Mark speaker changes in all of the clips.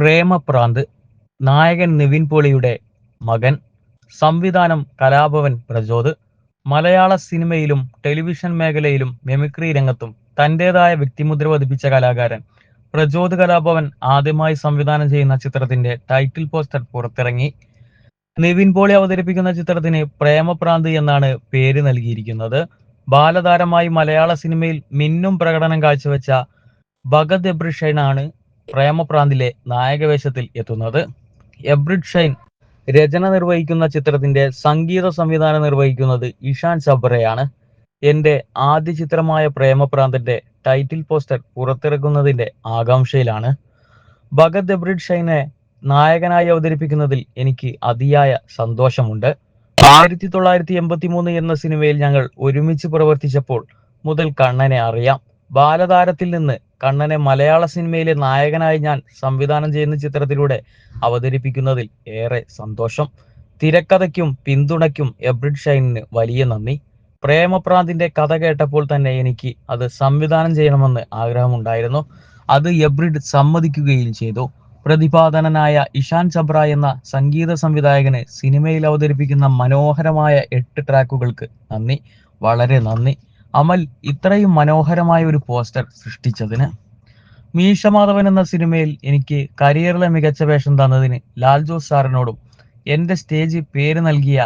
Speaker 1: പ്രേമപ്രാന്ത്. നായകൻ നിവിൻ പോളിയുടെ മകൻ. സംവിധാനം കലാഭവൻ പ്രചോദ്. മലയാള സിനിമയിലും ടെലിവിഷൻ മേഖലയിലും മിമിക്രി രംഗത്തും തന്റേതായ വ്യക്തിമുദ്ര പതിപ്പിച്ച കലാകാരൻ പ്രചോദ് കലാഭവൻ ആദ്യമായി സംവിധാനം ചെയ്യുന്ന ചിത്രത്തിന്റെ ടൈറ്റിൽ പോസ്റ്റർ പുറത്തിറങ്ങി. നിവിൻ പോളി അവതരിപ്പിക്കുന്ന ചിത്രത്തിന് പ്രേമപ്രാന്ത് എന്നാണ് പേര് നൽകിയിരിക്കുന്നത്. ബാലതാരമായി മലയാള സിനിമയിൽ മിന്നും പ്രകടനം കാഴ്ചവെച്ച ഭഗത് എബ്രിഡ് ഷൈൻ ആണ് പ്രേമപ്രാന്തിലെ നായകവേഷത്തിൽ എത്തുന്നത്. എബ്രിഡ് ഷൈൻ രചന നിർവഹിക്കുന്ന ചിത്രത്തിന്റെ സംഗീത സംവിധാനം നിർവഹിക്കുന്നത് ഇഷാൻ ചബ്രയാണ്. എന്റെ ആദ്യ ചിത്രമായ പ്രേമപ്രാന്തിന്റെ ടൈറ്റിൽ പോസ്റ്റർ പുറത്തിറക്കുന്നതിന്റെ ആകാംക്ഷയിലാണ്. ഭഗത് എബ്രിഡ് ഷൈനെ നായകനായി അവതരിപ്പിക്കുന്നതിൽ എനിക്ക് അതിയായ സന്തോഷമുണ്ട്. 1983 എന്ന സിനിമയിൽ ഞങ്ങൾ ഒരുമിച്ച് പ്രവർത്തിച്ചപ്പോൾ മുതൽ കണ്ണനെ അറിയാം. ബാലതാരത്തിൽ നിന്ന് കണ്ണനെ മലയാള സിനിമയിലെ നായകനായി ഞാൻ സംവിധാനം ചെയ്യുന്ന ചിത്രത്തിലൂടെ അവതരിപ്പിക്കുന്നതിൽ ഏറെ സന്തോഷം. തിരക്കഥയ്ക്കും പിന്തുണയ്ക്കും എബ്രിഡ് ഷൈനിന് വലിയ നന്ദി. പ്രേമപ്രാന്തിന്റെ കഥ കേട്ടപ്പോൾ തന്നെ എനിക്ക് അത് സംവിധാനം ചെയ്യണമെന്ന് ആഗ്രഹമുണ്ടായിരുന്നു. അത് എബ്രിഡ് സമ്മതിക്കുകയും ചെയ്തു. പ്രതിഭാധനനായ ഇഷാൻ ചബ്ര എന്ന സംഗീത സംവിധായകന് സിനിമയിൽ അവതരിപ്പിക്കുന്ന മനോഹരമായ 8 ട്രാക്കുകൾക്ക് നന്ദി, വളരെ നന്ദി. അമൽ ഇത്രയും മനോഹരമായ ഒരു പോസ്റ്റർ സൃഷ്ടിച്ചതിന്. മീശമാധവൻ എന്ന സിനിമയിൽ എനിക്ക് കരിയറിലെ മികച്ച വേഷം തന്നതിന് ലാൽ ജോസ് സാറിനോടും എന്റെ സ്റ്റേജ് പേര് നൽകിയ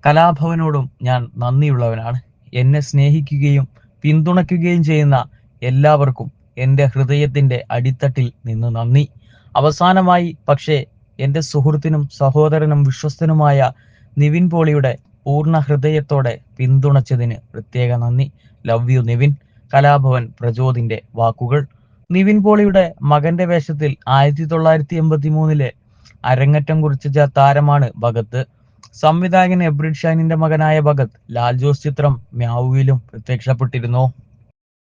Speaker 1: കലാഭവനോടും ഞാൻ നന്ദിയുള്ളവനാണ്. എന്നെ സ്നേഹിക്കുകയും പിന്തുണയ്ക്കുകയും ചെയ്യുന്ന എല്ലാവർക്കും എന്റെ ഹൃദയത്തിന്റെ അടിത്തട്ടിൽ നിന്ന് നന്ദി. അവസാനമായി പക്ഷേ എന്റെ സുഹൃത്തിനും സഹോദരനും വിശ്വസ്തനുമായ നിവിൻ പോളിയുടെ പൂർണ്ണ ഹൃദയത്തോടെ പിന്തുണച്ചതിന് പ്രത്യേക നന്ദി. Love you Nivin. കലാഭവൻ പ്രചോദിന്റെ വാക്കുകൾ. നിവിൻ പോളിയുടെ മകന്റെ വേഷത്തിൽ 1983 അരങ്ങറ്റം കുറിച്ച താരമാണ് ഭഗത്. സംവിധായകൻ എബ്രിഡ് ഷൈനിന്റെ മകനായ ഭഗത് ലാൽ ജോസ് ചിത്രം മ്യാവുവിലും പ്രത്യക്ഷപ്പെട്ടിരുന്നു.